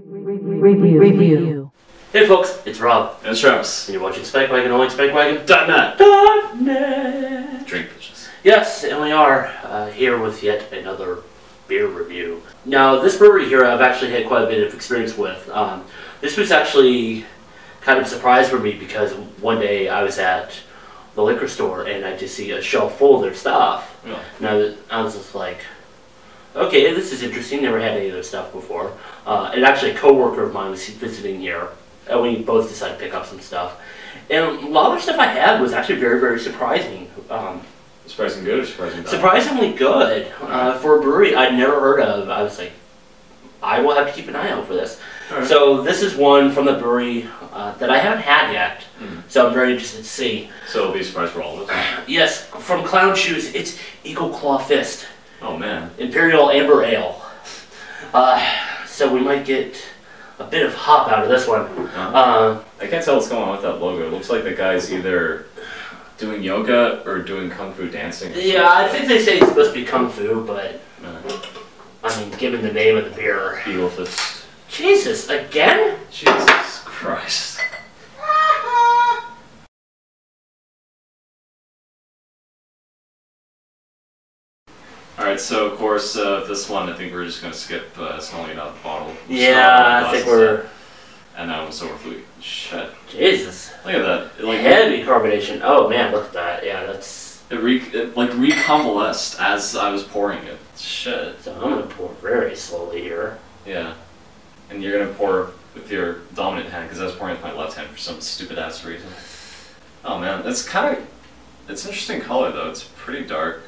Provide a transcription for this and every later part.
Review. Hey folks, it's Rob. And it's Travis. And you're watching Spankwagon, only Spankwagon.net. Drink bitches. Yes, and we are here with yet another beer review. Now, this brewery here I've actually had quite a bit of experience with. This was actually kind of a surprise for me because one day I was at the liquor store and I just see a shelf full of their stuff. Yeah. And I was just like, okay, this is interesting. Never had any of their stuff before. And actually, a coworker of mine was visiting here, and we both decided to pick up some stuff. And a lot of the stuff I had was actually very, very surprising. Surprising good or surprising bad? Surprisingly good for a brewery I'd never heard of. I was like, I will have to keep an eye out for this. Right. So this is one from the brewery that I haven't had yet. So I'm very interested to see. So it'll be a surprise for all of us. Yes, from Clown Shoes, it's Eagle Claw Fist. Oh man. Imperial Amber Ale. So we might get a bit of hop out of this one. I can't tell what's going on with that logo. It looks like the guy's either doing yoga or doing kung fu dancing. Yeah, I think they say it's supposed to be kung fu, but I mean, given the name of the beer. Eagle Fist. Jesus, again? Jesus Christ. Alright, so of course, this one I think we're just going to skip smelling it out of the bottle. Yeah, I think we're... And that one's so overflute. Shit. Jesus. Look at that. Like, heavy carbonation. Oh man, look at that. Yeah, that's... It reconvalesced as I was pouring it. Shit. So I'm going to pour very slowly here. Yeah. And you're going to pour with your dominant hand, because I was pouring with my left hand for some stupid ass reason. Oh man, it's kind of... It's an interesting color though. It's pretty dark.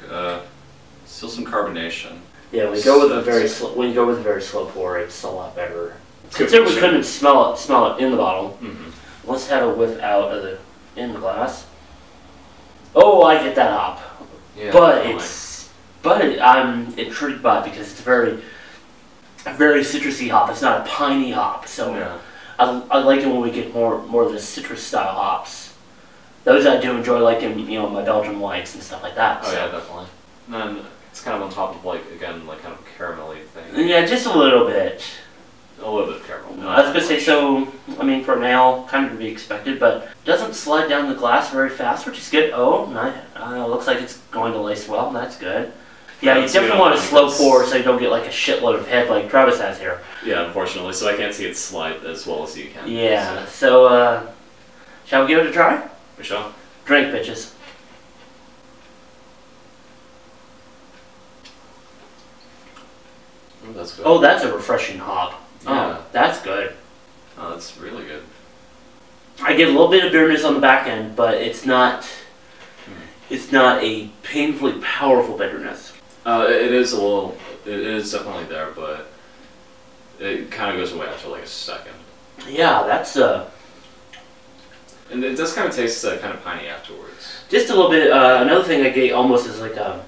Still some carbonation. Yeah, when you go with a very slow pour, it's a lot better. It's Consider we couldn't smell it in the bottle. Let's have a whiff out of in the glass. Oh, I get that hop. Yeah, but I'm intrigued by it because it's a very citrusy hop. It's not a piney hop, so yeah. I like it when we get more of the citrus style hops. Those I do enjoy, like in my Belgian whites and stuff like that. Oh yeah, definitely. And then it's kind of on top of kind of caramelly thing. Yeah, just a little bit. A little bit of caramel. I was gonna say, so I mean, for an ale, kind of to be expected, but doesn't slide down the glass very fast, which is good. Oh, nice. Looks like it's going to lace well. That's good. Yeah, you definitely want a slow pour so you don't get like a shitload of head like Travis has here. Yeah, unfortunately, so I can't see it slide as well as you can. Yeah. So shall we give it a try? We shall. Drink, bitches. Oh, that's good. Oh, that's a refreshing hop. Yeah. Oh, that's good. Oh, that's really good. I get a little bit of bitterness on the back end, but it's not a painfully powerful bitterness. It is definitely there, but it kind of goes away after like a second. Yeah, that's and it does kind of taste kind of piney afterwards. Just a little bit. Another thing I get almost is like a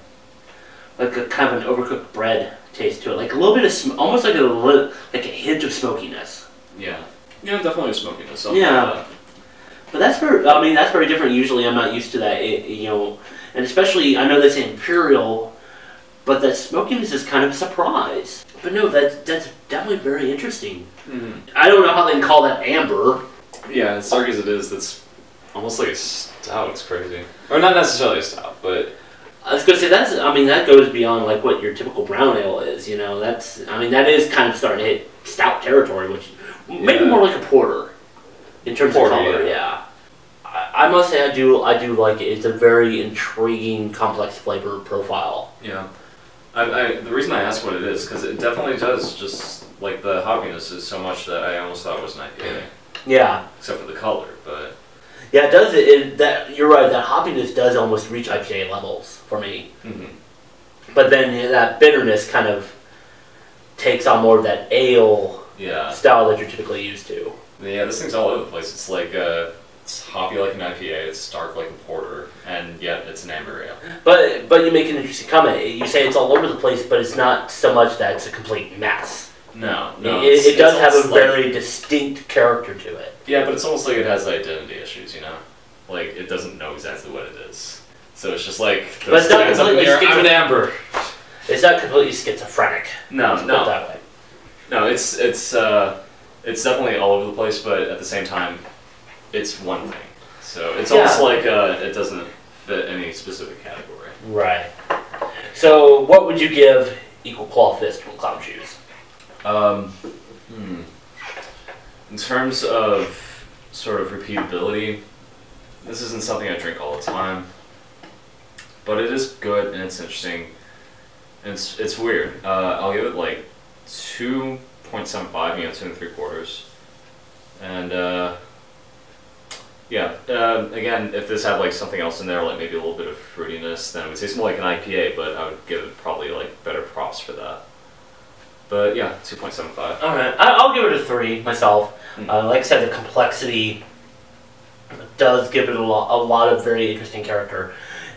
kind of an overcooked bread taste to it, like a little bit of almost like a hint of smokiness. Yeah, definitely a smokiness. Yeah, but that's very different. Usually, I'm not used to that. And especially I know that's Imperial, but that smokiness is kind of a surprise. But no, that's definitely very interesting. I don't know how they can call that amber. Yeah, as dark as it is, that's almost like a stout. It's crazy, or not necessarily a stout, but. I was gonna say that goes beyond like what your typical brown ale is. That is kind of starting to hit stout territory, which maybe more like a porter in terms of color. Yeah. I must say I do like it. It's a very intriguing, complex flavor profile. Yeah. The reason I asked what it is because it definitely does just like the hoppiness is so much that I almost thought it was an IPA. Yeah. Except for the color, but. Yeah, it does. You're right. That hoppiness does almost reach IPA levels for me. But then that bitterness kind of takes on more of that ale style that you're typically used to. Yeah, this thing's all over the place. It's like it's hoppy like an IPA. It's dark like a porter, and yet it's an amber ale. But you make an interesting comment. You say it's all over the place, but it's not so much that it's a complete mess. No. It does have a very distinct character to it. Yeah, but it's almost like it has identity issues, Like, it doesn't know exactly what it is. So it's just like, but it's not completely I'm an amber. It's not completely schizophrenic. No. Put it that way. No, it's definitely all over the place, but at the same time, it's one thing. So it's almost like it doesn't fit any specific category. Right. So what would you give Equal Claw Fist from Clown Shoes? In terms of sort of repeatability, this isn't something I drink all the time, but it is good and it's interesting. And it's weird. I'll give it like 2.75, 2 3/4. And yeah, again, if this had like something else in there, like maybe a little bit of fruitiness, then it would taste more like an IPA, but I would give it probably like better props for that. But yeah, 2.75. Alright, I'll give it a 3 myself. Like I said, the complexity does give it a lot of very interesting character.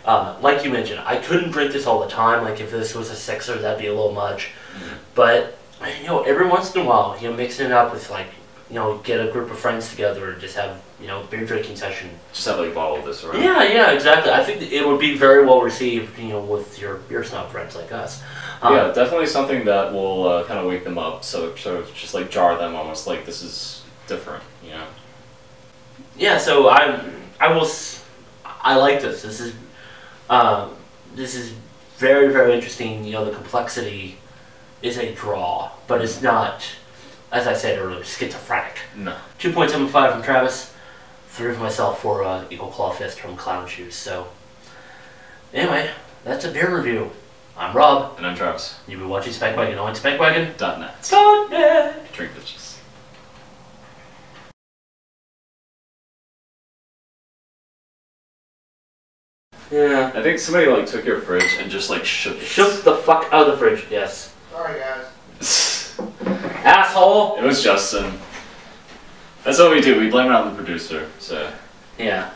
Like you mentioned, I couldn't drink this all the time. Like if this was a 6er, that'd be a little much. But you know, every once in a while, you know, mixing it up with like, you know, get a group of friends together and just have, you know, beer drinking session. Just have like a bottle of this around. Yeah, exactly. I think it would be very well received, you know, with your beer snob friends like us. Yeah, definitely something that will kind of wake them up. So sort of just like jar them almost, like this is different, you know. Yeah, so I like this. This is very, very interesting. You know, the complexity is a draw, but it's not, as I said earlier, schizophrenic. No. 2.75 from Travis, 3 for myself for Equal Claw Fist from Clown Shoes. So, anyway, that's a beer review. I'm Rob. And I'm Travis. You've been watching Spankwagon on Spankwagon.net. .net. Drink bitches. Yeah. I think somebody like took your fridge and just like shook it. Shook the fuck out of the fridge, yes. Sorry, guys. Asshole! It was Justin. That's what we do. We blame it on the producer. So. Yeah.